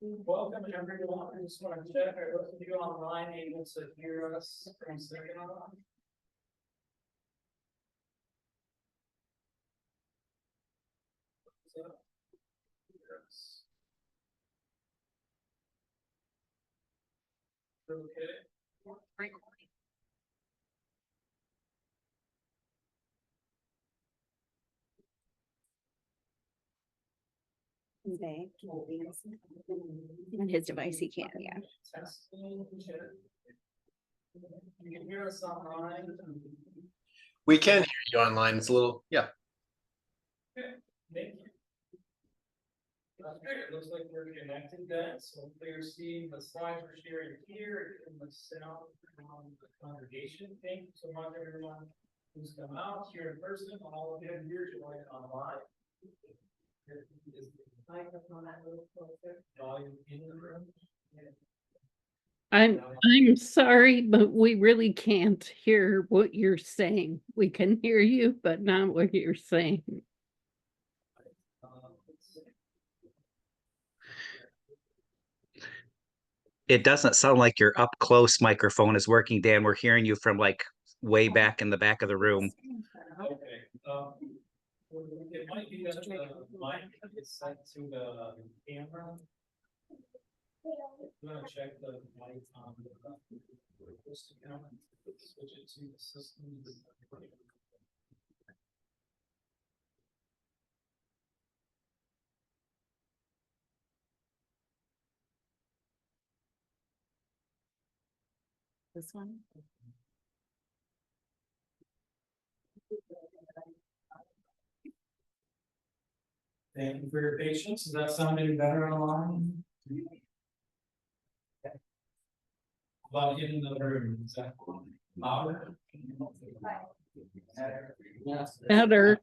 Welcome everyone. I just want to check, are those of you online able to hear us from second on? Yes. Okay. On his device, he can, yeah. Testing, check. You can hear us online. We can hear you online. It's a little, yeah. Thank you. Okay, it looks like we're connected then, so hopefully you're seeing the slides we're sharing here and the sound from the congregation. Thank you so much, everyone who's come out here in person, all of you here joining online. Is the microphone a little closer? Volume in the room? I'm sorry, but we really can't hear what you're saying. We can hear you, but not what you're saying. Let's see. It doesn't sound like your up close microphone is working, Dan. We're hearing you from like way back in the back of the room. Okay, it might be that the mic is set to the camera. I'm gonna check the mic on the host account, switch it to the system. This one? Thank you for your patience. Does that sound any better online? About in the room, is that louder? Better.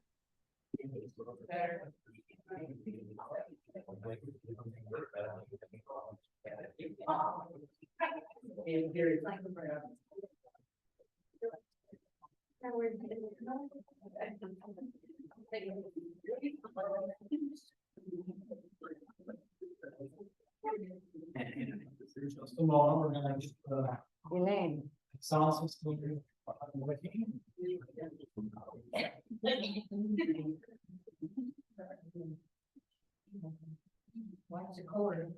Just a moment, we're gonna just, Your name. sound system. Working. Watch the cord.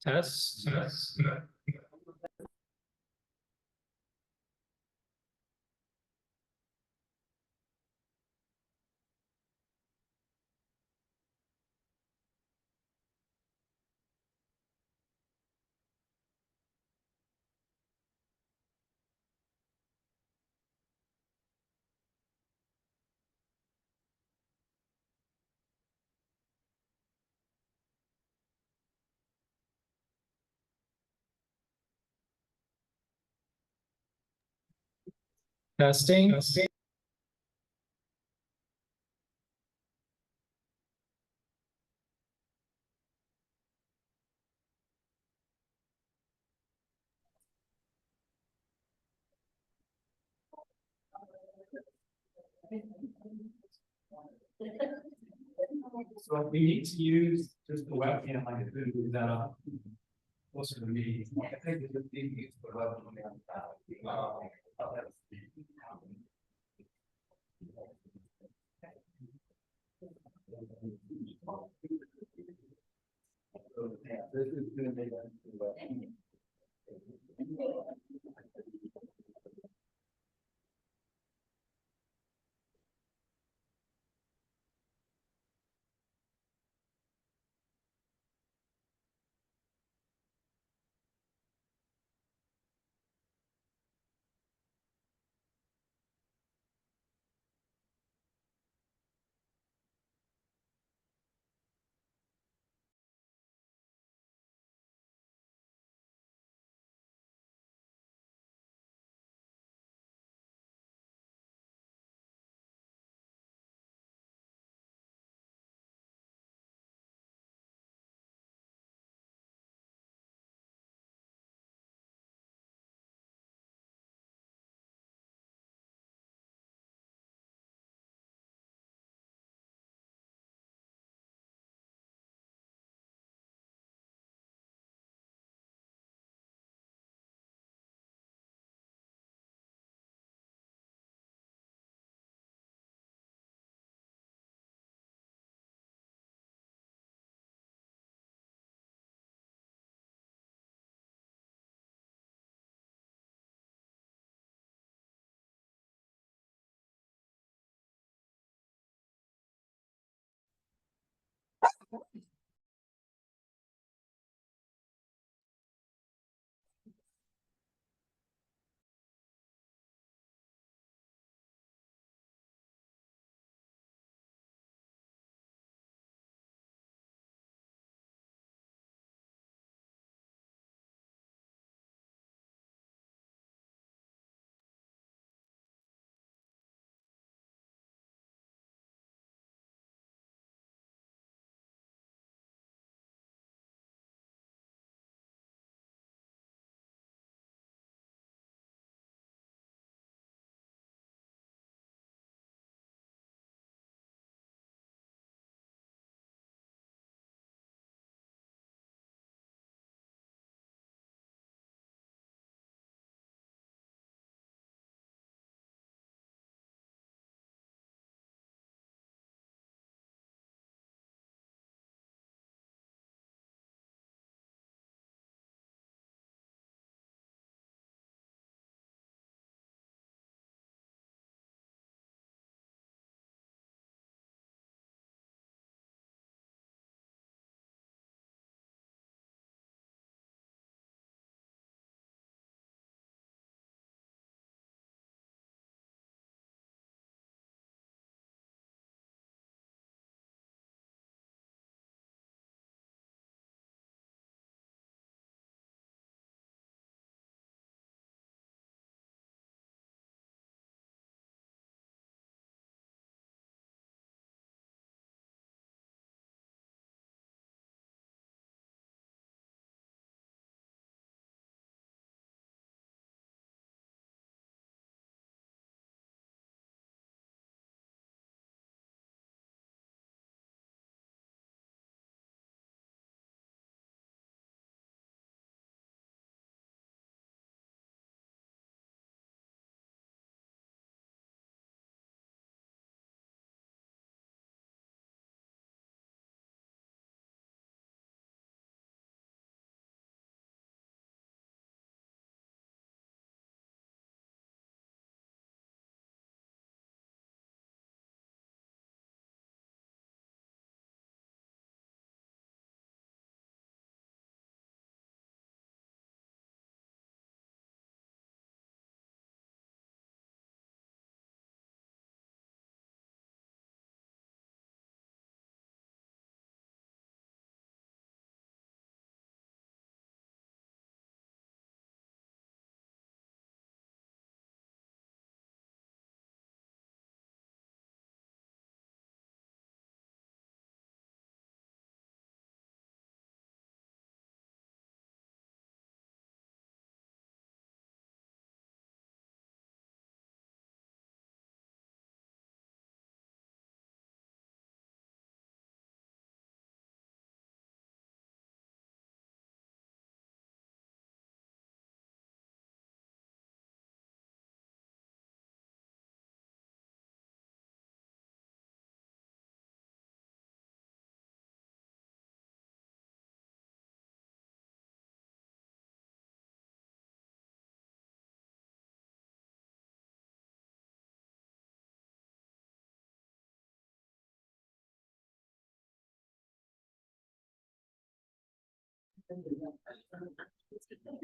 Test. Testing. So we need to use just the webcam like it is closer to me. I think it's just easy to put webcam. This is gonna be.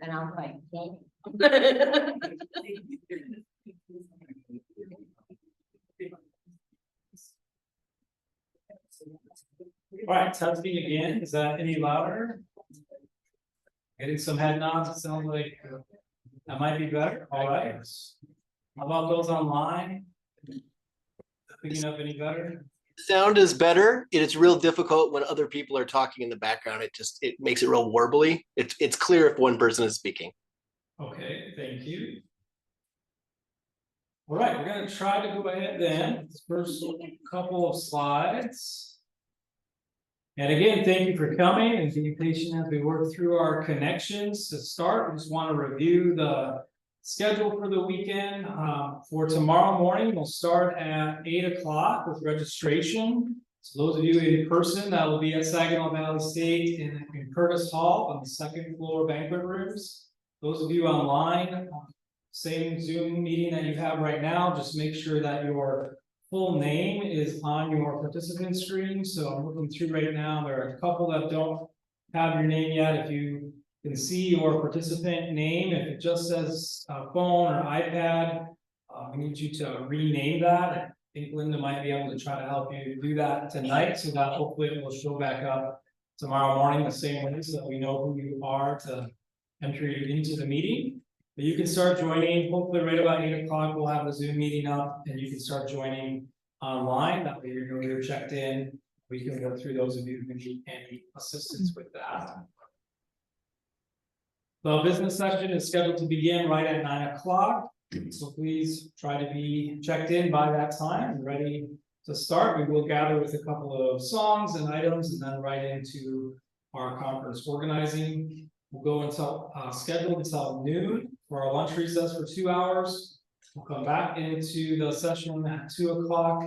And I'm like, All right, testing again. Is that any louder? Getting some head nods. It sounds like that might be better. All right. How about those online? Picking up any better? Sound is better. It's real difficult when other people are talking in the background. It makes it real warbly. It's clear if one person is speaking. Okay, thank you. All right, we're gonna try to go ahead then. First couple of slides. And again, thank you for coming and being patient as we work through our connections. To start, we just want to review the schedule for the weekend. For tomorrow morning, we'll start at 8 o'clock with registration. So those of you in person, that will be at Saginaw Valley State in Curtis Hall on the second floor banquet rooms. Those of you online, same Zoom meeting that you have right now, just make sure that your full name is on your participant screen. So I'm looking through right now. There are a couple that don't have your name yet. If you can see your participant name, if it just says phone or iPad, we need you to rename that. I think Linda might be able to try to help you do that tonight, so that hopefully it will show back up tomorrow morning the same way, so that we know who you are to enter you into the meeting. But you can start joining, hopefully right about 8 o'clock, we'll have the Zoom meeting up and you can start joining online. That way you're checked in. We can go through those of you who need any assistance with that. The business session is scheduled to begin right at 9 o'clock. So please try to be checked in by that time and ready to start. We will gather with a couple of songs and items and then right into our conference organizing. We'll go until scheduled until noon for our lunch recess for 2 hours. We'll come back into the session at 2 o'clock.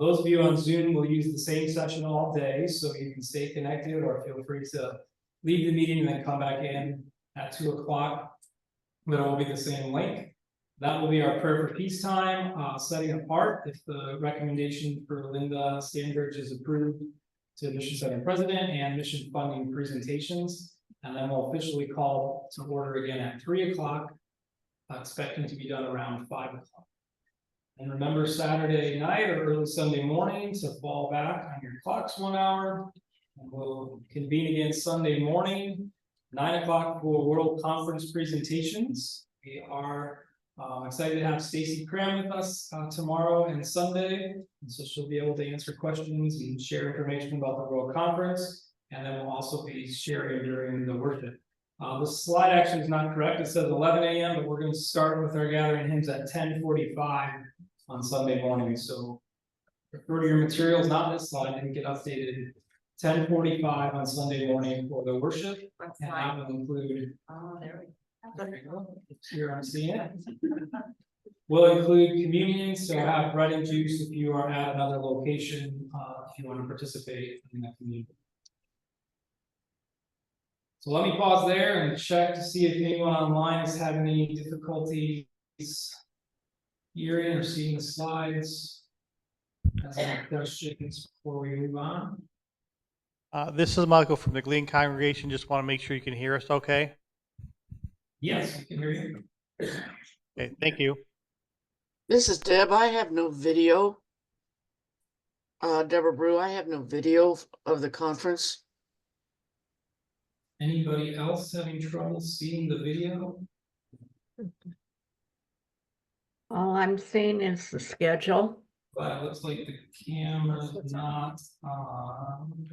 Those of you on Zoom will use the same session all day, so you can stay connected or feel free to leave the meeting and then come back in at 2 o'clock. But it will be the same link. That will be our prayer for peace time, setting apart if the recommendation for Linda Standridge is approved to Mission Center President and mission funding presentations. And then we'll officially call to order again at 3 o'clock, expecting to be done around 5 o'clock. And remember Saturday night or early Sunday morning to fall back on your clocks 1 hour. And we'll convene again Sunday morning, 9 o'clock for World Conference presentations. We are excited to have Stacy Cram with us tomorrow and Sunday. And so she'll be able to answer questions and share information about the World Conference. And then we'll also be sharing during the worship. The slide actually is not correct. It says 11 a.m., but we're going to start with our gathering hymns at 10:45 on Sunday morning. So refer to your materials, not this slide, didn't get updated. 10:45 on Sunday morning for the worship. And that will include. oh, there There you go. Here I'm seeing it. We'll include communion, so have bread and juice if you are at another location, if you want to participate in that communion. So let me pause there and check to see if anyone online has had any difficulties hearing or seeing the slides. As any questions before we move on? This is Michael from the Glean congregation. Just want to make sure you can hear us okay. Yes, we can hear you. Okay, thank you. This is Deb. I have no video. Deborah Brew, I have no video of the conference. Anybody else having trouble seeing the video? All I'm seeing is the schedule. But it looks like the camera's not on.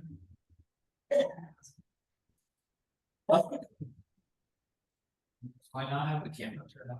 Why not have the camera turned on?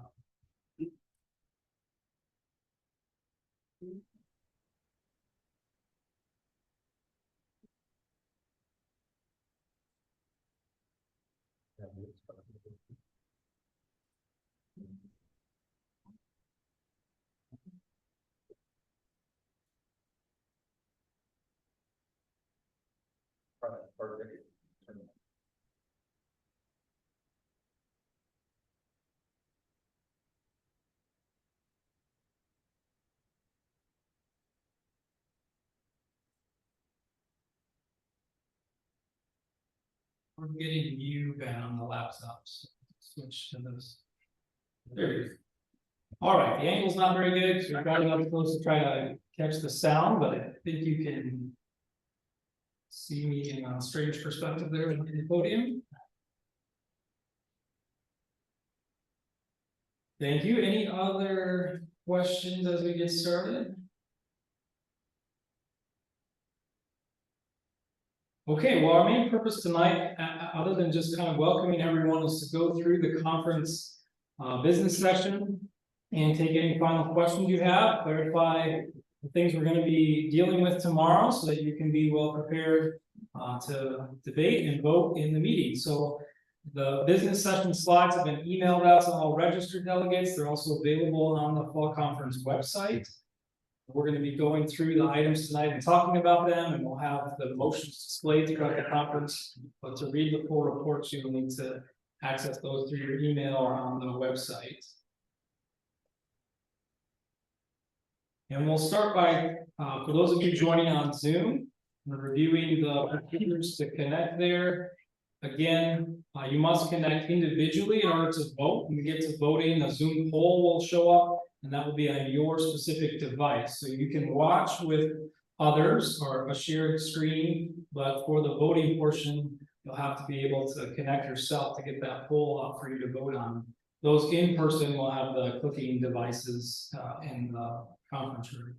We're getting you back on the laptops. Switch to those. There you go. All right, the angle's not very good, so we're driving up close to try to catch the sound, but I think you can see me in a strange perspective there in the podium. Thank you. Any other questions as we get started? Okay, well, our main purpose tonight, other than just kind of welcoming everyone, is to go through the conference business session and take any final questions you have, clarify the things we're going to be dealing with tomorrow so that you can be well prepared to debate and vote in the meeting. So the business session slides have been emailed out to all registered delegates. They're also available on the fall conference website. We're going to be going through the items tonight and talking about them, and we'll have the motions displayed throughout the conference. But to read the full reports, you will need to access those through your email or on the website. And we'll start by, for those of you joining on Zoom, we're reviewing the procedures to connect there. Again, you must connect individually in order to vote. When we get to voting, a Zoom poll will show up, and that will be on your specific device. So you can watch with others or a shared screen, but for the voting portion, you'll have to be able to connect yourself to get that poll up for you to vote on. Those in person will have the clicking devices in the conference room.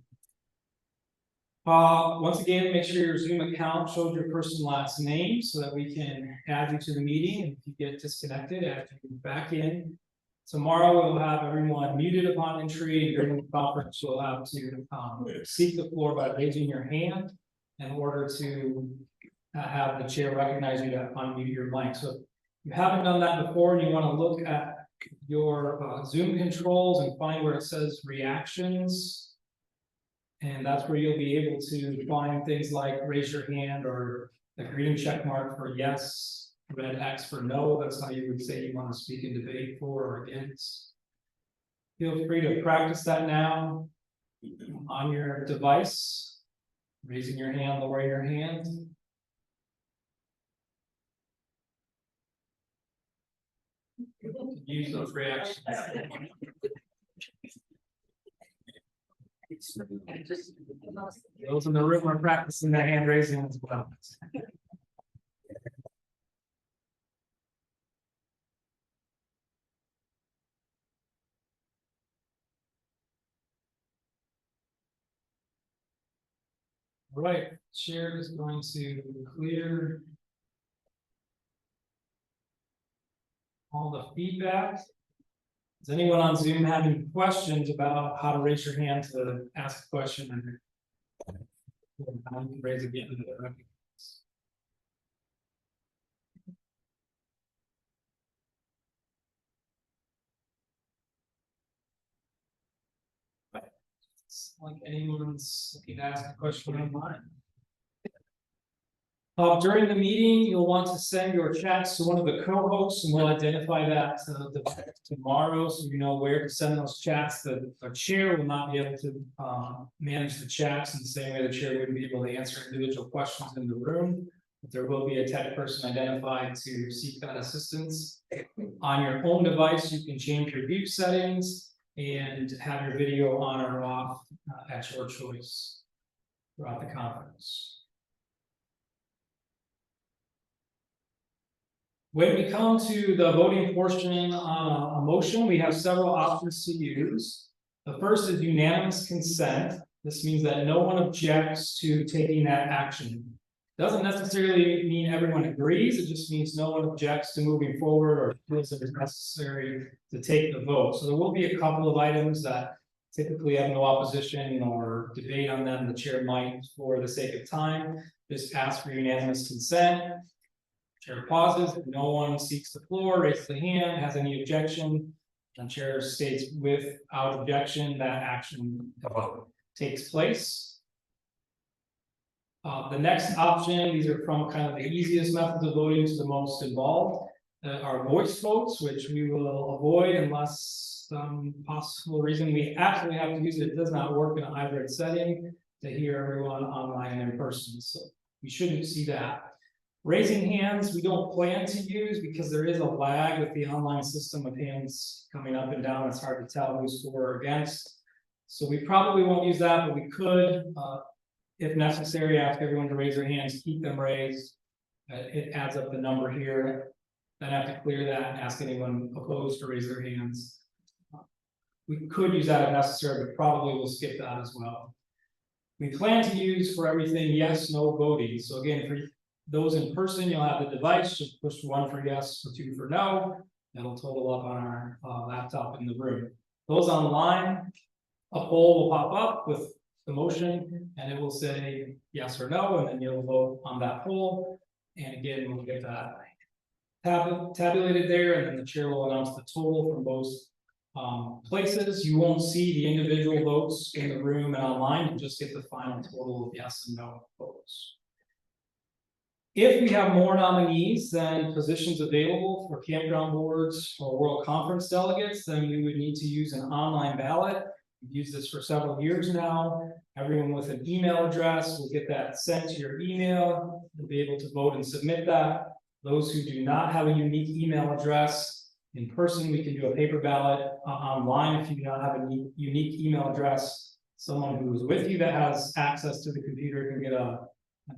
Once again, make sure your Zoom account shows your first and last name so that we can add you to the meeting. And if you get disconnected after you get back in, tomorrow we'll have everyone muted upon entry. During the conference, you'll have to seek the floor by raising your hand in order to have the chair recognize you to unmute your mic. So if you haven't done that before and you want to look at your Zoom controls and find where it says reactions, and that's where you'll be able to find things like raise your hand or the green check mark for yes, red X for no. That's how you would say you want to speak in debate for or against. Feel free to practice that now on your device, raising your hand, lowering your hand. Use those reactions. Those in the room are practicing their hand raising as well. All right, chair is going to clear all the feedback. Does anyone on Zoom have any questions about how to raise your hand to ask a question? You can raise again. It's like anyone's looking to ask a question online. During the meeting, you'll want to send your chats to one of the co-hosts, and we'll identify that tomorrow, so you know where to send those chats. The chair will not be able to manage the chats in the same way the chair wouldn't be able to answer individual questions in the room. But there will be a tech person identified to seek that assistance. On your home device, you can change your view settings and have your video on or off at your choice throughout the conference. When we come to the voting portion on a motion, we have several options to use. The first is unanimous consent. This means that no one objects to taking that action. Doesn't necessarily mean everyone agrees. It just means no one objects to moving forward or feels it is necessary to take the vote. So there will be a couple of items that typically have no opposition or debate on them. The chair might, for the sake of time, just ask for unanimous consent. Chair pauses. If no one seeks the floor, raises the hand, has any objection, and chair states without objection that action takes place. The next option, these are from kind of the easiest methods of voting to the most involved, are voice votes, which we will avoid unless some possible reason we absolutely have to use it. It does not work in a hybrid setting to hear everyone online and in person, so we shouldn't see that. Raising hands, we don't plan to use because there is a lag with the online system of hands coming up and down. It's hard to tell who's for or against. So we probably won't use that, but we could, if necessary, ask everyone to raise their hands, keep them raised. It adds up the number here. Then have to clear that and ask anyone opposed to raise their hands. We could use that if necessary, but probably we'll skip that as well. We plan to use for everything yes, no voting. So again, for those in person, you'll have the device, just push 1 for yes or 2 for no. That'll total up on our laptop in the room. Those online, a poll will pop up with the motion and it will say yes or no, and then you'll vote on that poll. And again, we'll get that tabulated there, and then the chair will announce the total from both places. You won't see the individual votes in the room and online, you just get the final total of yes and no votes. If we have more nominees than positions available for campground boards or World Conference delegates, then we would need to use an online ballot. We've used this for several years now. Everyone with an email address will get that sent to your email. You'll be able to vote and submit that. Those who do not have a unique email address in person, we can do a paper ballot. Online, if you do not have a unique email address, someone who is with you that has access to the computer can get an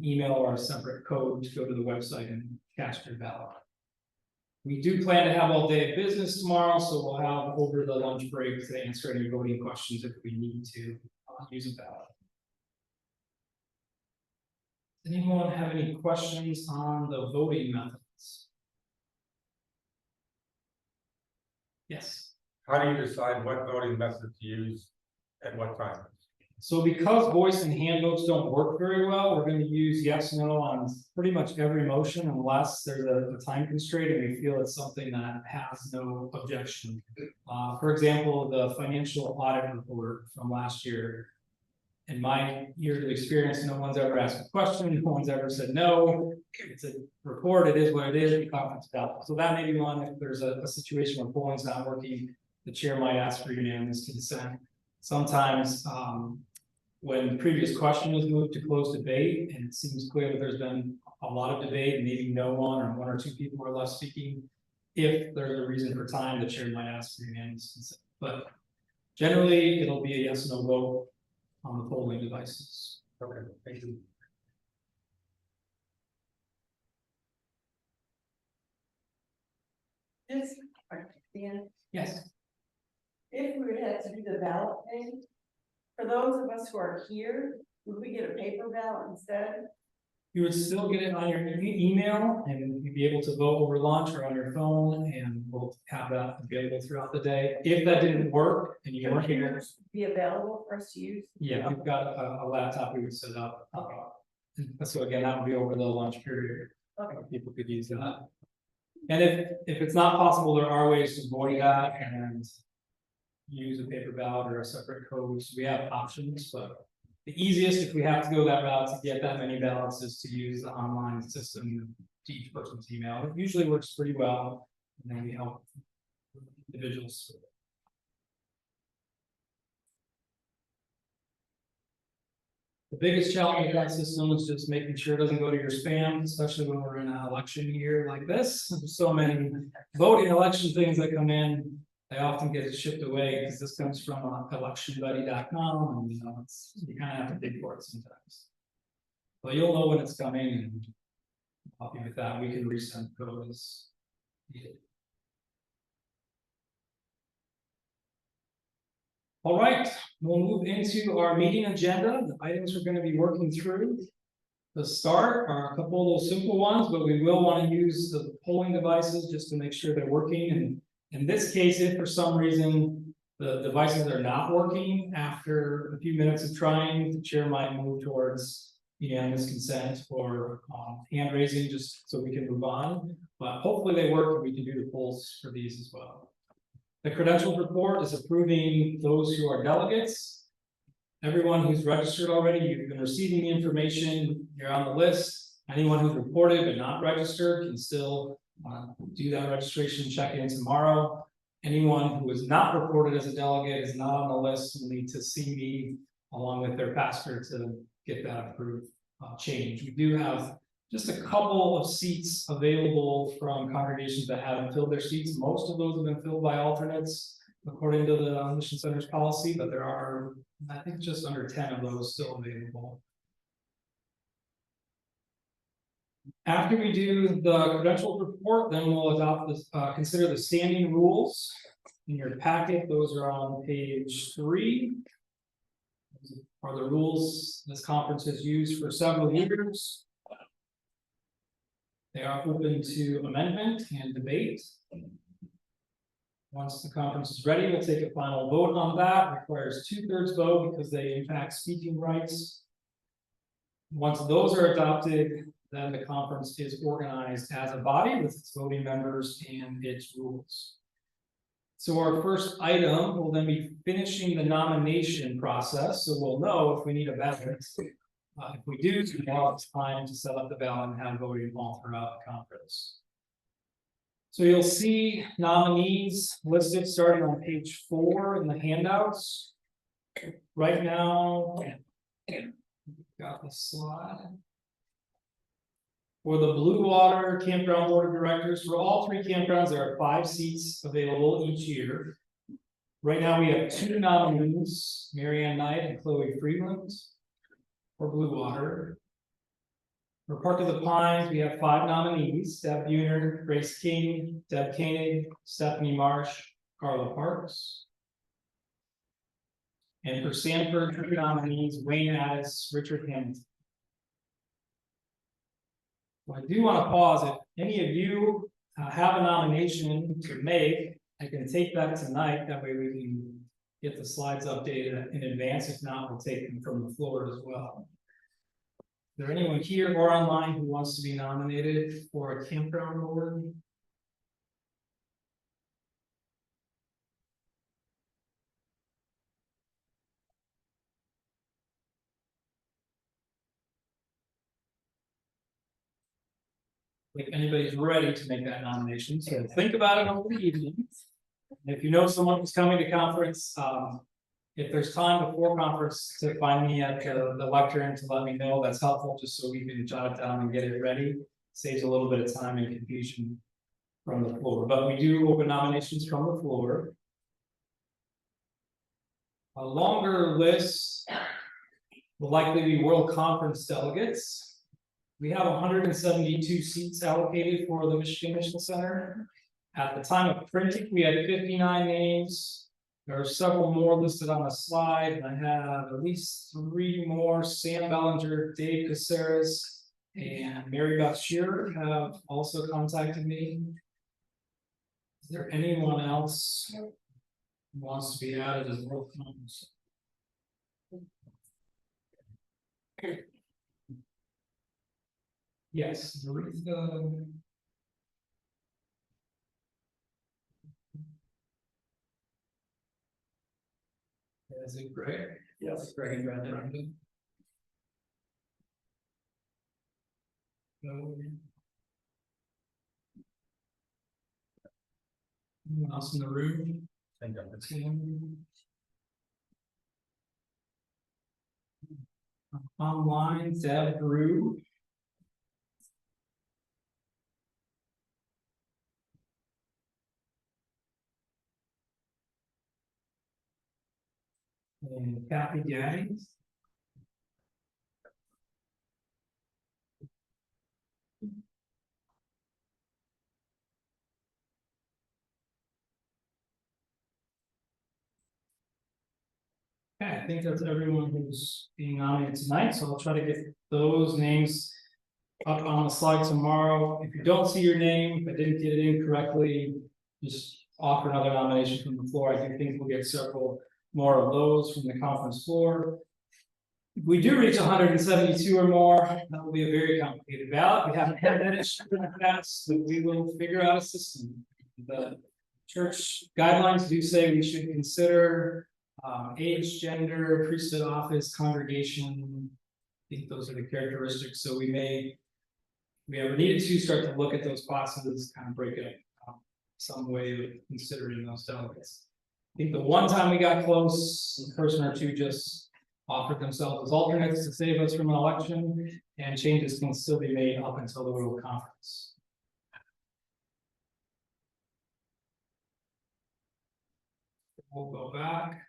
email or a separate code to go to the website and cast your ballot. We do plan to have all day of business tomorrow, so we'll have over the lunch break to answer any voting questions if we need to use a ballot. Anyone have any questions on the voting methods? Yes. How do you decide what voting method to use at what time? So because voice and hand votes don't work very well, we're going to use yes, no on pretty much every motion unless there's a time constraint and we feel it's something that has no objection. For example, the financial audit report from last year. In my years of experience, no one's ever asked a question, no one's ever said no. It's a report, it is what it is, we conference ballot. So that may be one, if there's a situation where polling's not working, the chair might ask for unanimous consent. Sometimes, when the previous question was moved to close debate, and it seems clear that there's been a lot of debate, and maybe no one or 1 or 2 people are left speaking. If there's a reason for time, the chair might ask for unanimous consent. But generally, it'll be a yes, no vote on the polling devices. Okay, thank you. Just, Dan, Yes. if we would have to do the ballot thing, for those of us who are here, would we get a paper ballot instead? You would still get it on your email, and you'd be able to vote over lunch or on your phone, and we'll have that available throughout the day. If that didn't work and you weren't able, Computers be available for us to use? yeah, we've got a laptop we would set up. So again, that would be over the lunch period. Okay. People could use that. And if it's not possible, there are ways to avoid that and use a paper ballot or a separate code. So we have options, but the easiest, if we have to go that route to get that many ballots, is to use the online system to each person's email. It usually works pretty well, and then we help individuals. The biggest challenge with that system is just making sure it doesn't go to your spam, especially when we're in an election year like this. There's so many voting election things that come in. They often get shipped away because this comes from electionbuddy.com, and you kind of have to dig for it sometimes. But you'll know when it's coming, and help you with that. We can resend code as needed. All right, we'll move into our meeting agenda. The items we're going to be working through. The start are a couple of those simple ones, but we will want to use the polling devices just to make sure they're working. And in this case, if for some reason the devices are not working after a few minutes of trying, the chair might move towards unanimous consent or hand raising just so we can move on. But hopefully they work and we can do the polls for these as well. The credentials report is approving those who are delegates. Everyone who's registered already, you've been receiving the information, you're on the list. Anyone who's reported but not registered can still do that registration check-in tomorrow. Anyone who is not reported as a delegate is not on the list will need to see me along with their pastor to get that approved change. We do have just a couple of seats available from congregations that haven't filled their seats. Most of those have been filled by alternates, according to the Mission Center's policy, but there are, I think, just under 10 of those still available. After we do the credentials report, then we'll adopt this, consider the standing rules. In your packet, those are on page 3. Those are the rules this conference has used for several years. They are open to amendment and debate. Once the conference is ready, we'll take a final vote on that. It requires 2/3 vote because they impact speaking rights. Once those are adopted, then the conference is organized as a body with its voting members and its rules. So our first item will then be finishing the nomination process, so we'll know if we need a ballot. If we do, now it's time to set up the ballot and have voting all throughout the conference. So you'll see nominees listed starting on page 4 in the handouts. Right now, got the slide. For the Blue Water Campground Board of Directors, for all 3 campgrounds, there are 5 seats available each year. Right now, we have 2 nominees, Mary Ann Knight and Chloe Freeland. For Blue Water. For Park of the Pines, we have 5 nominees, Deb Buhner, Grace King, Deb Koenig, Stephanie Marsh, Carla Parks. And for Sanford, 3 nominees, Wayne Addis, Richard Hamilton. Well, I do want to pause. If any of you have a nomination to make, I can take that tonight. That way we can get the slides updated in advance. If not, we'll take them from the floor as well. Is there anyone here or online who wants to be nominated for a campground board? If anybody's ready to make that nomination, so think about it over the evening. If you know someone who's coming to conference, if there's time before conference to find me at the lectern to let me know, that's helpful, just so we can jot it down and get it ready. Saves a little bit of time and confusion from the floor, but we do open nominations from the floor. A longer list will likely be World Conference delegates. We have 172 seats allocated for the Michigan Mission Center. At the time of printing, we had 59 names. There are several more listed on the slide, and I have at least 3 more. Sam Bellinger, Dave Caceres, and Mary Beth Shearer have also contacted me. Is there anyone else who wants to be added as World Conference? Yes, Aretha. Is it Greg? Yes, Greg and Brandon. Anyone else in the room? I think I'm the team. Online, Deb Brew. And Kathy Gaines. Okay, I think that's everyone who's being nominated tonight, so I'll try to get those names up on the slide tomorrow. If you don't see your name, if I didn't get it in correctly, just offer another nomination from the floor. I do think we'll get several more of those from the conference floor. If we do reach 172 or more, that will be a very complicated ballot. We haven't had that issue in the past, but we will figure out a system. The church guidelines do say we should consider age, gender, priesthood office, congregation. I think those are the characteristics. So we have needed to start to look at those classes, kind of break it up some way of considering those delegates. I think the one time we got close, a person or two just offered themselves as alternates to save us from an election, and changes can still be made up until the World Conference. We'll go back.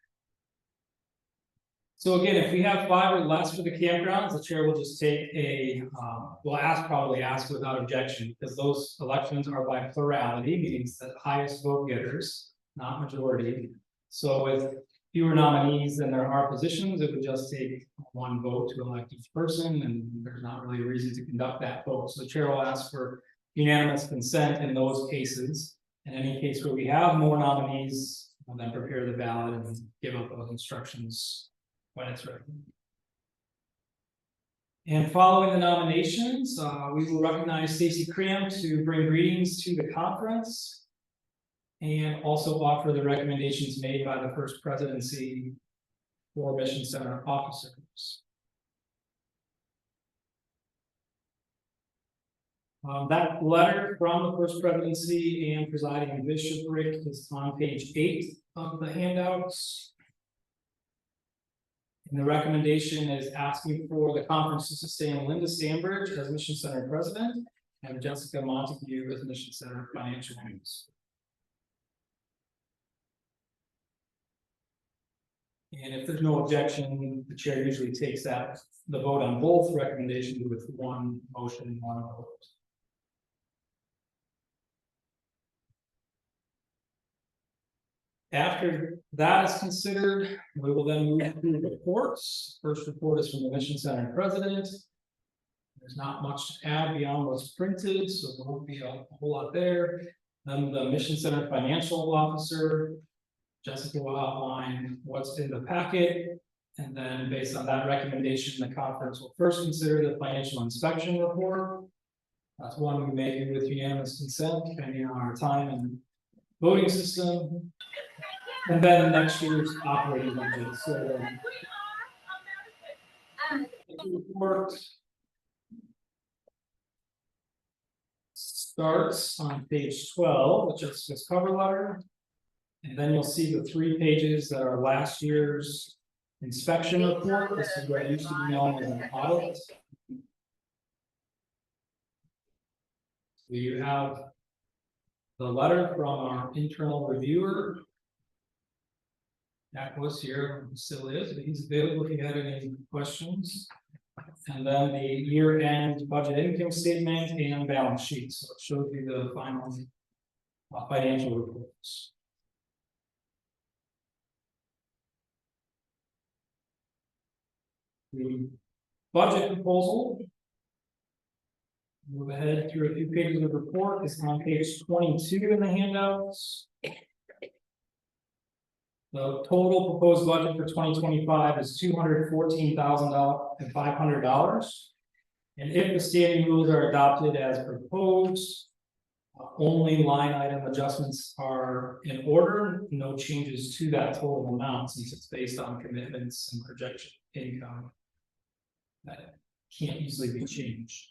So again, if we have 5 or less for the campgrounds, the chair will just take a, probably ask without objection, because those elections are by plurality, meaning it's the highest vote getters, not majority. So with fewer nominees than there are positions, it would just take 1 vote to elect each person, and there's not really a reason to conduct that vote. So the chair will ask for unanimous consent in those cases. In any case where we have more nominees, we'll then prepare the ballot and give up those instructions when it's ready. And following the nominations, we will recognize Stacy Cram to bring greetings to the conference, and also offer the recommendations made by the First Presidency for Mission Center officers. That letter from the First Presidency and presiding bishopric is on page 8 of the handouts. And the recommendation is asking for the conference to sustain Linda Sandbridge as Mission Center President and Jessica Montague as Mission Center Financial News. And if there's no objection, the chair usually takes the vote on both recommendations with 1 motion and 1 vote. After that is considered, we will then move to the reports. First report is from the Mission Center President. There's not much to add beyond what's printed, so there won't be a whole lot there. Then the Mission Center Financial Officer, Jessica will outline what's in the packet. And then based on that recommendation, the conference will first consider the financial inspection report. That's one we may do with unanimous consent, depending on our time and voting system. And then next year's operating budget. So the report starts on page 12, which is this cover letter. And then you'll see the 3 pages that are last year's inspection report. This is what used to be known as an audit. So you have the letter from our internal reviewer. That was here, still is, but he's available if you had any questions. And then the year-end budget income statement and balance sheet. So it shows you the final financial reports. The budget proposal. Move ahead through a few pages of report. It's on page 22 in the handouts. The total proposed budget for 2025 is $214,500. And if the standing rules are adopted as proposed, only line item adjustments are in order, no changes to that total amount since it's based on commitments and projection income that can't easily be changed.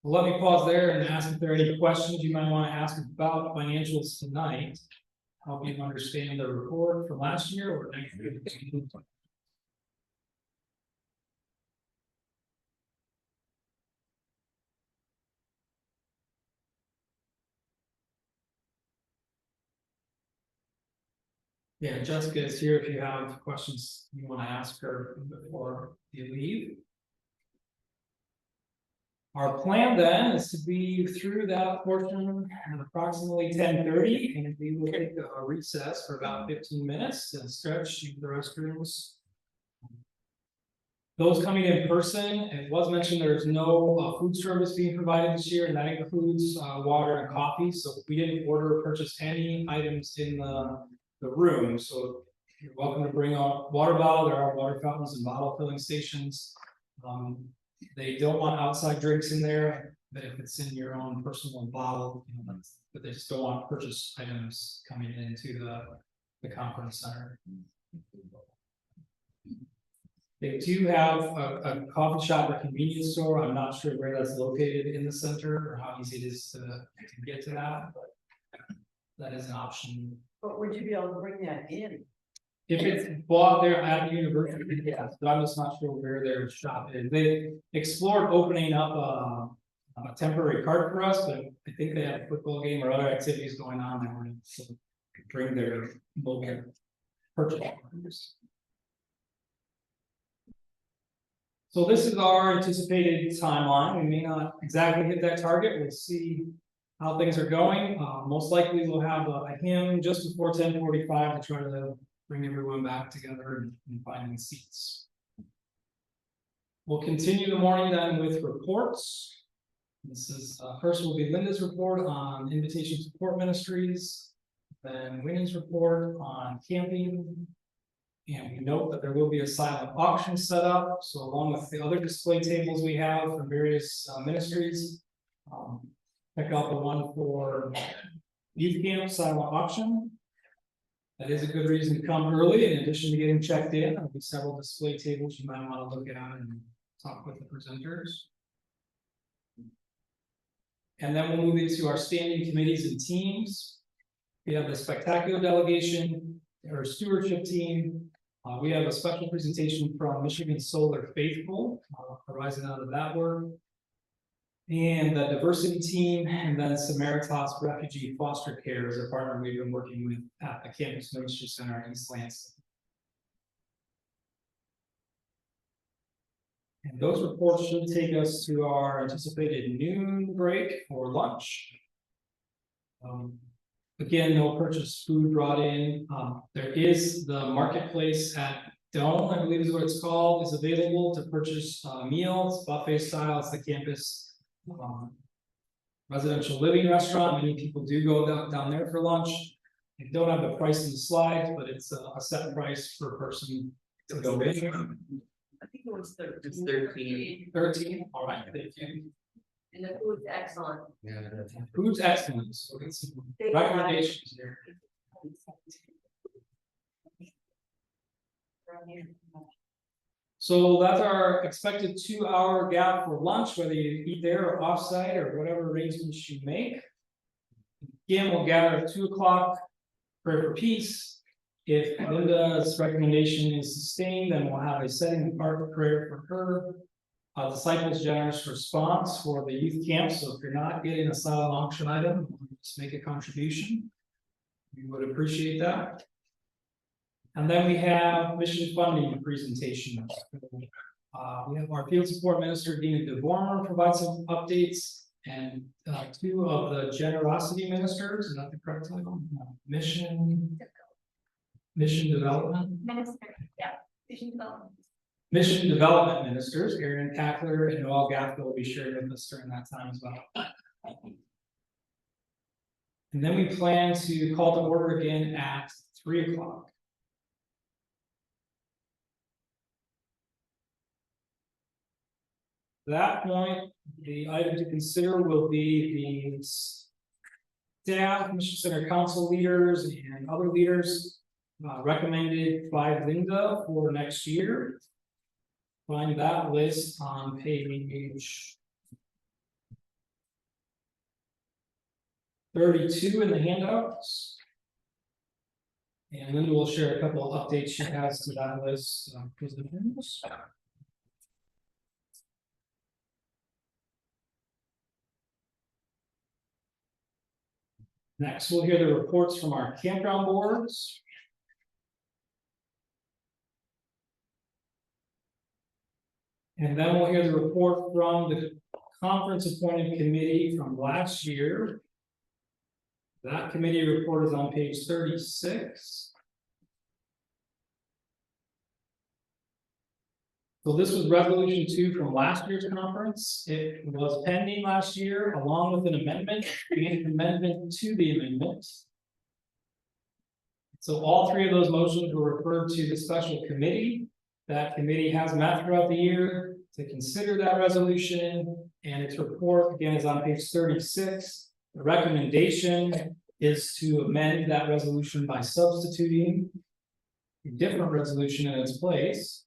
Well, let me pause there and ask if there are any questions you might want to ask about financials tonight. Help you understand the report from last year or next year. Yeah, Jessica is here if you have questions you want to ask her before you leave. Our plan then is to be through that portion at approximately 10:30, and we will take a recess for about 15 minutes and stretch, use the restrooms. Those coming in person, it was mentioned there's no food service being provided this year, and that includes water and coffee. So we didn't order or purchase any items in the room. So you're welcome to bring a water bottle. There are water fountains and bottle filling stations. They don't want outside drinks in there, but if it's in your own personal bottle, you know, but they just don't want purchase items coming into the conference center. They do have a coffee shop or convenience store. I'm not sure where that's located in the center or how easy it is to get to that, but that is an option. But would you be able to bring that in? If it's bought there at the university, yes, but I'm just not sure where their shop is. They explored opening up a temporary cart for us, but I think they have a football game or other activities going on there. So bring their mobile purchase orders. So this is our anticipated timeline. We may not exactly hit that target. We'll see how things are going. Most likely we'll have a hymn just before 10:45 to try to bring everyone back together and finding seats. We'll continue the morning then with reports. This is, first will be Linda's report on Invitation Support Ministries, then Winnie's report on camping. And we note that there will be a silent auction set up, so along with the other display tables we have from various ministries. Check out the one for youth camp silent auction. That is a good reason to come early, in addition to getting checked in. There'll be several display tables you might want to look at and talk with the presenters. And then we'll move into our standing committees and teams. We have the spectacular delegation, our stewardship team. We have a special presentation from Michigan Solar Faithful, arising out of that work. And the diversity team, and then Samaritas Refugee Foster Care is a partner we've been working with at the Campus Ministry Center in East Lansing. And those reports should take us to our anticipated noon break for lunch. Again, no purchase food brought in. There is the marketplace at Dome, I believe is what it's called, is available to purchase meals, buffet style. It's the campus residential living restaurant. Many people do go down there for lunch. I don't have the price in the slides, but it's a set price per person to go in. I think it was 13. It's 13. 13, all right, thank you. And the food's excellent. Food's excellent, so get some recommendations here. So that's our expected 2-hour gap for lunch, whether you eat there or offsite or whatever arrangements you make. Again, we'll gather at 2 o'clock, prayer for peace. If Linda's recommendation is sustained, then we'll have a setting apart prayer for her. Disciples generous response for the youth camp. So if you're not getting a silent auction item, just make a contribution. We would appreciate that. And then we have mission funding presentation. We have our field support minister, Dina DeVormer, provide some updates, and 2 of the generosity ministers, is that the correct title? Mission development. Minister, yeah. Vision development. Mission development ministers, Aaron Tackler and Noel Gaffel will be sharing with us during that time as well. And then we plan to call to order again at 3 o'clock. At that point, the item to consider will be the staff, Mission Center council leaders and other leaders recommended by Linda for next year. Find that list on page 32 in the handouts. And Linda will share a couple of updates she has to that list. Next, we'll hear the reports from our campground boards. And then we'll hear the report from the conference appointed committee from last year. That committee report is on page 36. So this was resolution 2 from last year's conference. It was pending last year along with an amendment, an amendment to the amendment. So all 3 of those motions were referred to the special committee. That committee has met throughout the year to consider that resolution, and its report again is on page 36. The recommendation is to amend that resolution by substituting a different resolution in its place.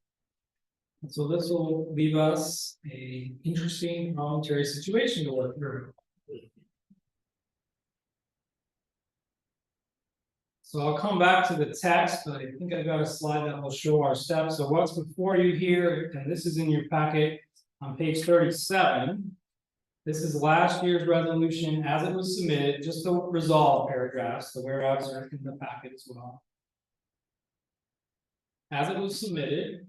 And so this will leave us a interesting parliamentary situation to work through. So I'll come back to the text, but I think I got a slide that will show our steps. So what's before you here, and this is in your packet on page 37. This is last year's resolution as it was submitted, just the resolve paragraphs, the whereas are in the packet as well. As it was submitted.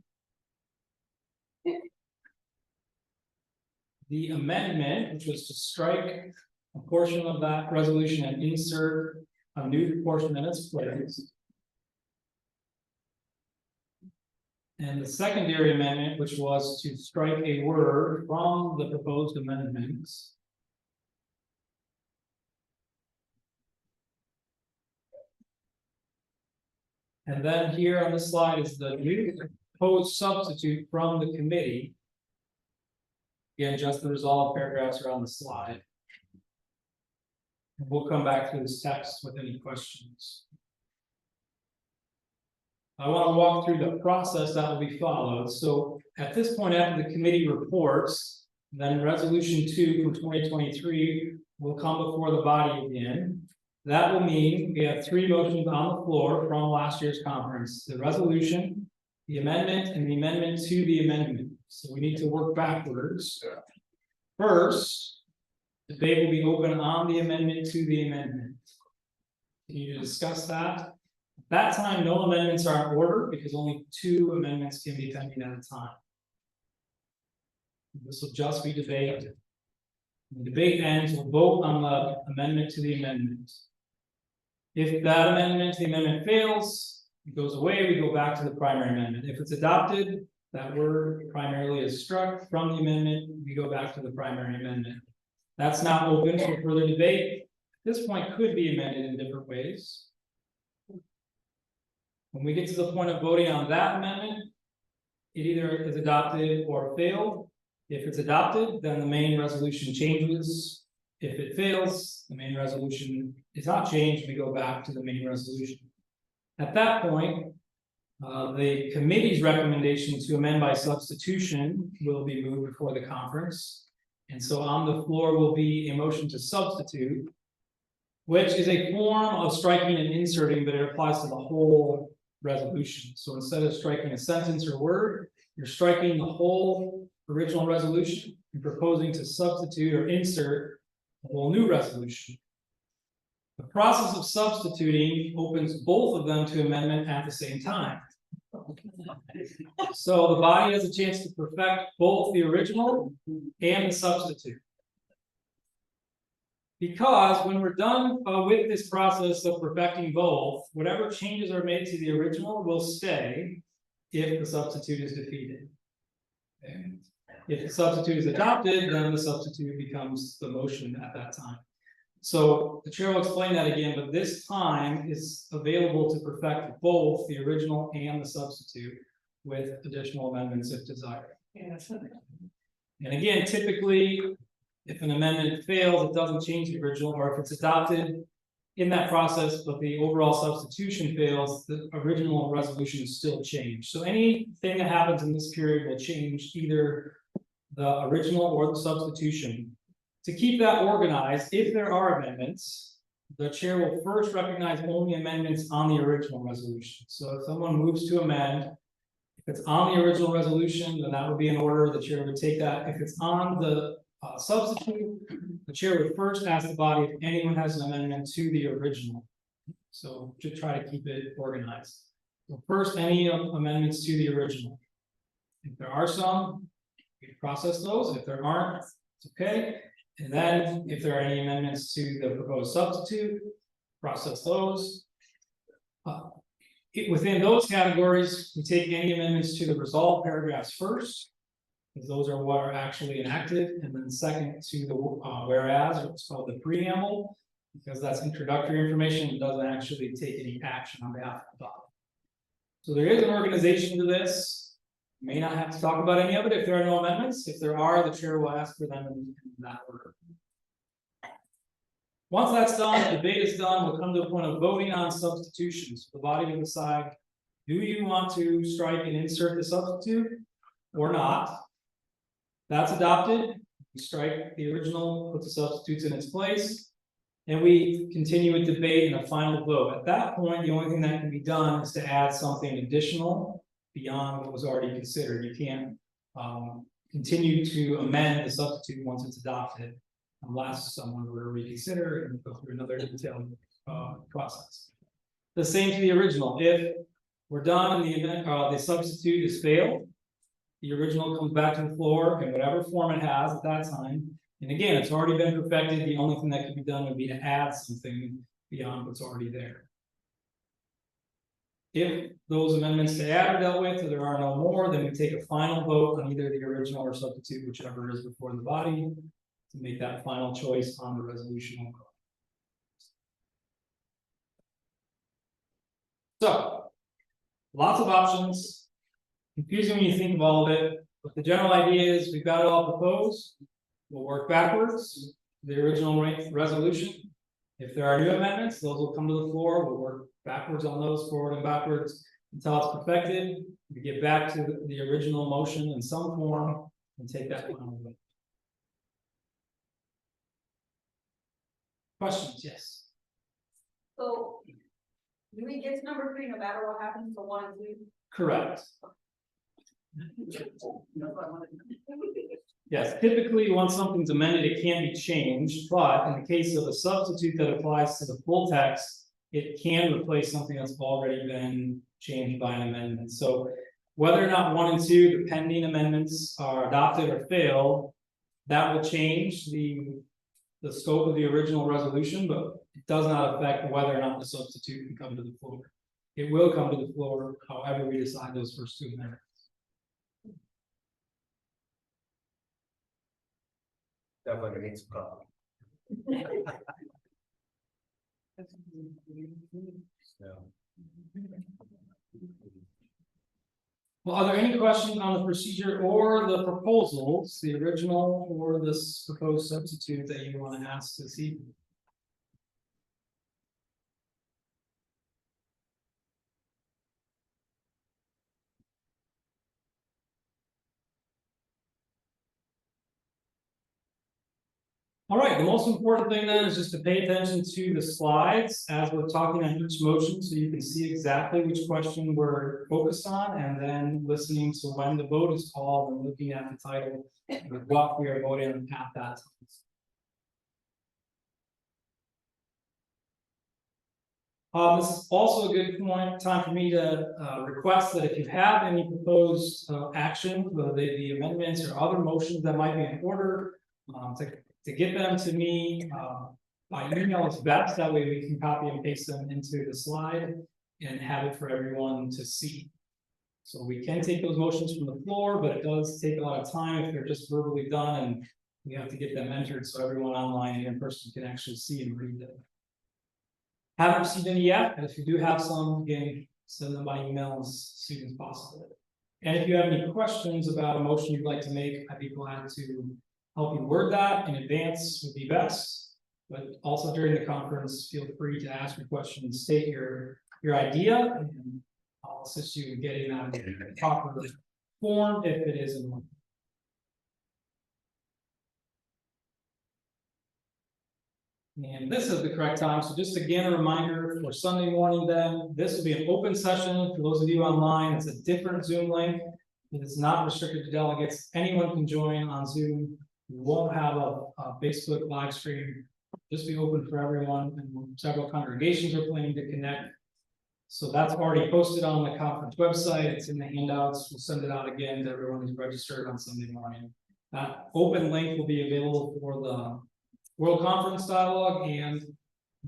The amendment, which was to strike a portion of that resolution and insert a new portion in its place. And the secondary amendment, which was to strike a word from the proposed amendments. And then here on the slide is the new proposed substitute from the committee. Again, just the resolved paragraphs are on the slide. And we'll come back to this text with any questions. I want to walk through the process that will be followed. So at this point, after the committee reports, then resolution 2 from 2023 will come before the body again. That will mean we have 3 motions on the floor from last year's conference: the resolution, the amendment, and the amendment to the amendment. So we need to work backwards. First, debate will be open on the amendment to the amendment. Can you discuss that? At that time, no amendments are in order because only 2 amendments can be pending at a time. This will just be debate. When the debate ends, we'll vote on the amendment to the amendment. If that amendment to the amendment fails, it goes away, we go back to the primary amendment. If it's adopted, that word primarily is struck from the amendment, we go back to the primary amendment. That's not open for further debate. At this point, could be amended in different ways. When we get to the point of voting on that amendment, it either is adopted or failed. If it's adopted, then the main resolution changes. If it fails, the main resolution is not changed, we go back to the main resolution. At that point, the committee's recommendation to amend by substitution will be moved before the conference. And so on the floor will be a motion to substitute, which is a form of striking and inserting, but it applies to the whole resolution. So instead of striking a sentence or word, you're striking the whole original resolution and proposing to substitute or insert a whole new resolution. The process of substituting opens both of them to amendment at the same time. So the body has a chance to perfect both the original and the substitute. Because when we're done with this process of perfecting both, whatever changes are made to the original will stay if the substitute is defeated. And if the substitute is adopted, then the substitute becomes the motion at that time. So the chair will explain that again, but this time is available to perfect both the original and the substitute with additional amendments if desired. And again, typically, if an amendment fails, it doesn't change the original, or if it's adopted in that process, but the overall substitution fails, the original resolution is still changed. So anything that happens in this period will change either the original or the substitution. To keep that organized, if there are amendments, the chair will first recognize only amendments on the original resolution. So if someone moves to amend, if it's on the original resolution, then that would be in order. The chair would take that. If it's on the substitute, the chair would first ask the body if anyone has an amendment to the original. So to try to keep it organized. So first, any amendments to the original. If there are some, we process those. If there aren't, it's okay. And then if there are any amendments to the proposed substitute, process those. Within those categories, we take any amendments to the resolved paragraphs first, because those are what are actually enacted, and then second to the whereas, or it's called the preamble, because that's introductory information. It doesn't actually take any action on behalf of the body. So there is an organization to this. May not have to talk about any of it if there are no amendments. If there are, the chair will ask for them in that order. Once that's done, the debate is done, we'll come to a point of voting on substitutions. The body will decide, do you want to strike and insert the substitute or not? That's adopted. We strike the original, put the substitutes in its place. and we continue with debate and a final vote. At that point, the only thing that can be done is to add something additional beyond what was already considered. You can't continue to amend the substitute once it's adopted, unless someone were to reconsider and go through another detailed process. The same to the original. If we're done and the event, the substitute is failed, the original comes back to the floor in whatever form it has at that time. And again, it's already been perfected. The only thing that can be done would be to add something beyond what's already there. If those amendments to add are dealt with, or there are no more, then we take a final vote on either the original or substitute, whichever is before the body, to make that final choice on the resolution. So, lots of options, confusing when you think of all of it, but the general idea is we've got it all proposed. We'll work backwards, the original resolution. If there are new amendments, those will come to the floor. We'll work backwards on those, forward and backwards, until it's perfected. We get back to the original motion in some form and take that final vote. Questions? Yes. So, do we get to number 3 no matter what happens to 1 and 2? Correct. Yes, typically, once something's amended, it can be changed, but in the case of a substitute that applies to the full text, it can replace something that's already been changed by an amendment. So whether or not 1 and 2, the pending amendments are adopted or fail, that will change the scope of the original resolution, but it does not affect whether or not the substitute can come to the floor. It will come to the floor, however we decide those first 2 amendments. Definitely needs a problem. Well, are there any questions on the procedure or the proposals, the original or this proposed substitute that you want to ask this evening? All right, the most important thing then is just to pay attention to the slides as we're talking on each motion, so you can see exactly which question we're focused on, and then listening to when the vote is called and looking at the title of what we are voting on at that time. This is also a good time for me to request that if you have any proposed action, whether they be amendments or other motions that might be in order, to get them to me by email is best. That way we can copy and paste them into the slide and have it for everyone to see. So we can take those motions from the floor, but it does take a lot of time if they're just verbally done, and we have to get them entered so everyone online and in person can actually see and read them. Haven't received any yet, but if you do have some, again, send them by email as soon as possible. And if you have any questions about a motion you'd like to make, I'd be glad to help you word that in advance would be best. But also during the conference, feel free to ask your questions, state your idea, and I'll assist you in getting that in proper form if it is in one. And this is the correct time. So just again, a reminder for Sunday morning then, this will be an open session for those of you online. It's a different Zoom link. It is not restricted to delegates. Anyone can join on Zoom. We won't have a Facebook live stream. Just be open for everyone, and several congregations are planning to connect. So that's already posted on the conference website. It's in the handouts. We'll send it out again to everyone who's registered on Sunday morning. That open link will be available for the World Conference Dialogue and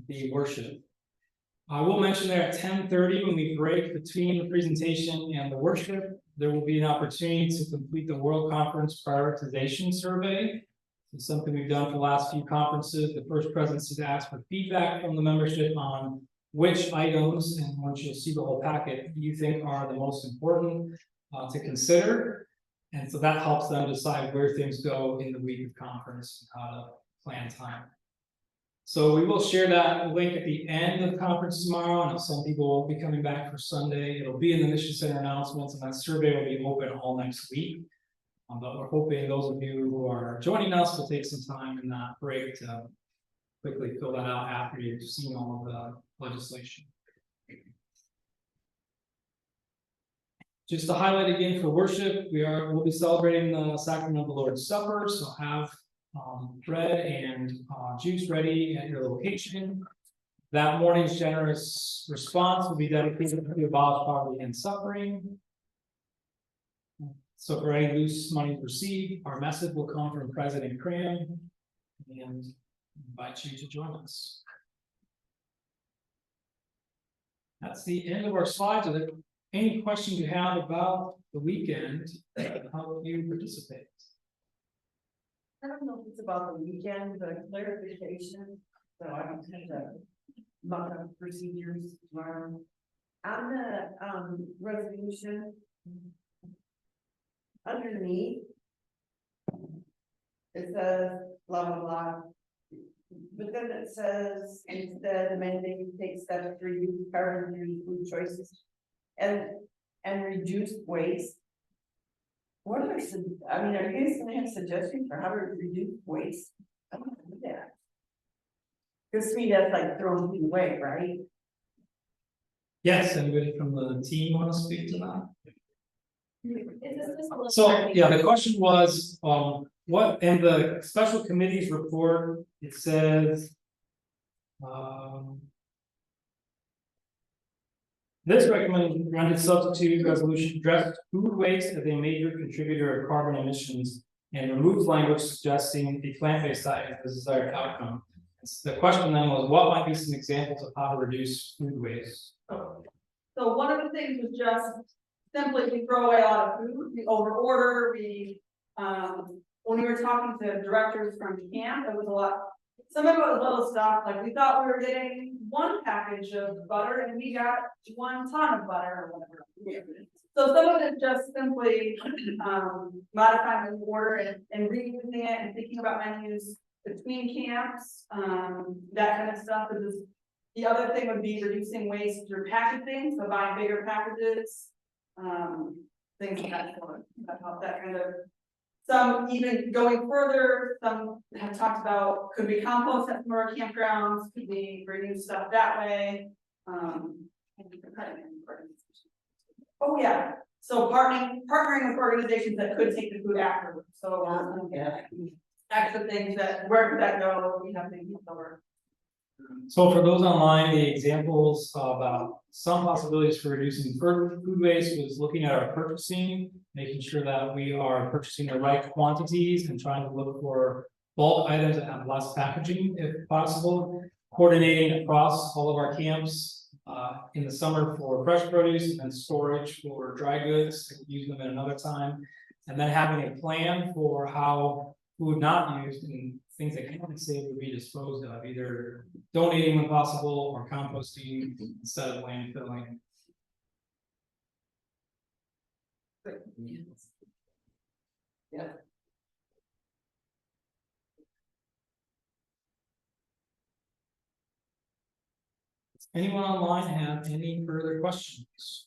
the worship. I will mention there at 10:30 when we break between the presentation and the worship, there will be an opportunity to complete the World Conference Prioritization Survey. It's something we've done for the last few conferences. The first presidency to ask for feedback from the membership on which items, and once you'll see the whole packet, you think are the most important to consider. And so that helps them decide where things go in the week of conference, and how to plan time. So we will share that link at the end of the conference tomorrow. I know some people won't be coming back for Sunday. It'll be in the Mission Center announcements, and that survey will be open all next week. But we're hoping those of you who are joining us will take some time in that break to quickly fill that out after you've seen all of the legislation. Just to highlight again for worship, we'll be celebrating the sacrament of the Lord's Supper, so have bread and juice ready at your location. That morning's generous response will be dedicated to abolish poverty and suffering. So for any loose money received, our message will come from President Cram and invite you to join us. That's the end of our slides. Are there any questions you have about the weekend that help you participate? I don't know if it's about the weekend, but clarification, so I don't have to look up procedures tomorrow. On the resolution. Underneath. It says blah, blah, blah. But then it says instead amending take steps to reduce carbon and food choices. And reduce waste. What are some, I mean, are you guys gonna have suggestions for how to reduce waste? I don't know that. Cause to me, that's like throwing food away, right? Yes, anybody from the team want to speak to that? Is this just a little So, tiny- yeah, the question was, what, in the special committee's report, it says. This recommended substitute resolution addressed food waste as a major contributor of carbon emissions. And removes language suggesting a plant-based diet as the desired outcome. The question then was, what might be some examples of how to reduce food waste? So one of the things was just simply we throw away a lot of food, we overorder, when we were talking to directors from camp, it was a lot. Some of it was little stuff, like we thought we were getting one package of butter and we got 1 ton of butter or whatever. So some of it just simply, modifying the order and reusing it and thinking about menus between camps, that kind of stuff. The other thing would be reducing waste through packaging, so buying bigger packages. Things like that, that kind of. Some even going further, some have talked about, could we compost at some of our campgrounds, could we reduce stuff that way? Oh, yeah, so partnering with organizations that could take the food afterwards, so. Extra things that, where could that go, we have things over. So for those online, the examples about some possibilities for reducing food waste was looking at our purchasing, making sure that we are purchasing the right quantities and trying to look for bulk items that have less packaging if possible. Coordinating across all of our camps in the summer for fresh produce and storage for dry goods, use them at another time. And then having a plan for how food not used and things that can't be saved would be disposed of, either donating when possible or composting instead of landfilling. Yeah. Anyone online have any further questions?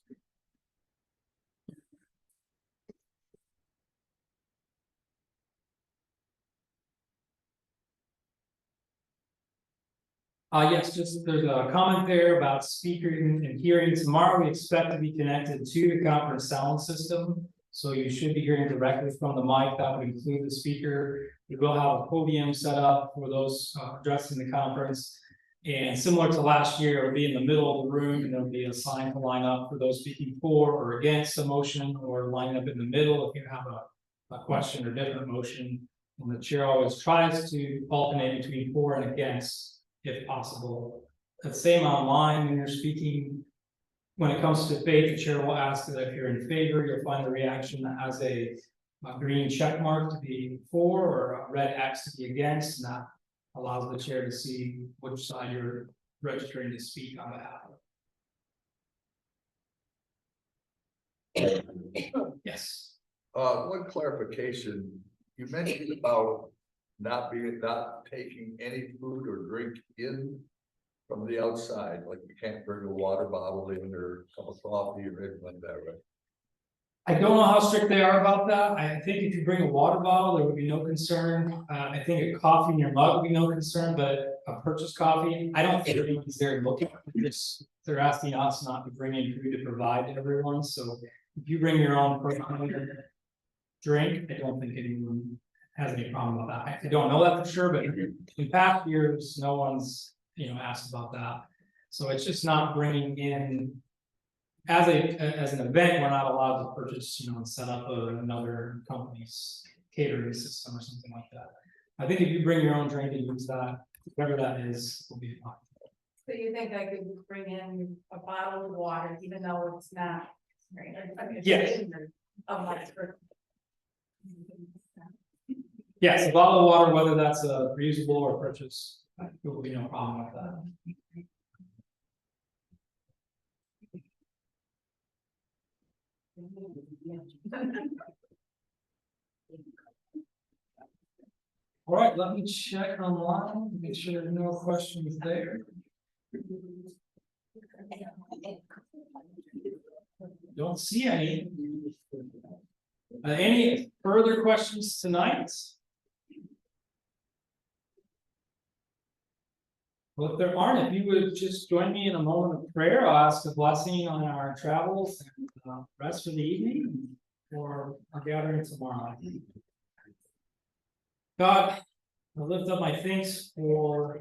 Yes, just there's a comment there about speaking and hearing. Tomorrow we expect to be connected to the conference sound system. So you should be hearing directly from the mic. That would include the speaker. We will have a podium set up for those addressing the conference. And similar to last year, it'll be in the middle of the room and there'll be a sign to line up for those speaking for or against a motion, or line up in the middle if you have a question or different motion. And the chair always tries to alternate between for and against, if possible. The same online when you're speaking. When it comes to faith, the chair will ask that if you're in favor, you'll find the reaction that has a green check mark to be for or a red X to be against, and that allows the chair to see which side you're registering to speak on behalf of. Yes. One clarification, you mentioned about not taking any food or drink in from the outside, like you can't bring a water bottle in or a cup of coffee or anything like that, right? I don't know how strict they are about that. I think if you bring a water bottle, there would be no concern. I think a coffee in your mug would be no concern, but a purchased coffee, I don't think anyone's there looking. They're asking us not to bring in food to provide to everyone, so if you bring your own personal drink, I don't think anyone has any problem with that. I don't know that for sure, but in past years, no one's, asked about that. So it's just not bringing in. As an event, we're not allowed to purchase, and set up another company's catering system or something like that. I think if you bring your own drink and use that, whatever that is, will be fine. So you think I could bring in a bottle of water, even though it's not? Yes. Of my. Yes, a bottle of water, whether that's a reusable or purchase, there will be no problem with that. All right, let me check online, make sure there are no questions there. Don't see any. Any further questions tonight? Well, if there aren't, if you would just join me in a moment of prayer, I'll ask a blessing on our travels and rest for the evening for our gathering tomorrow. God, I lift up my thanks for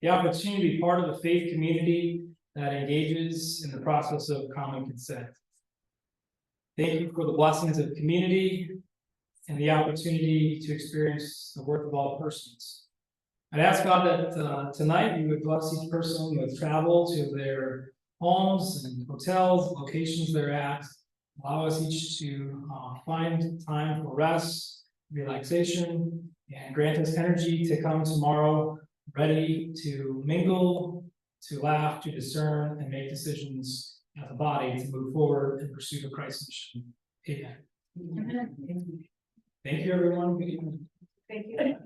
the opportunity to be part of a faith community that engages in the process of common consent. Thank you for the blessings of community and the opportunity to experience the worth of all persons. I'd ask God that tonight you would bless each person with travel to their homes and hotels, locations they're at. Allow us each to find time for rest, relaxation, and grant us energy to come tomorrow ready to mingle, to laugh, to discern, and make decisions as a body to move forward in pursuit of Christ's mission. Amen. Thank you, everyone. Good evening. Thank you.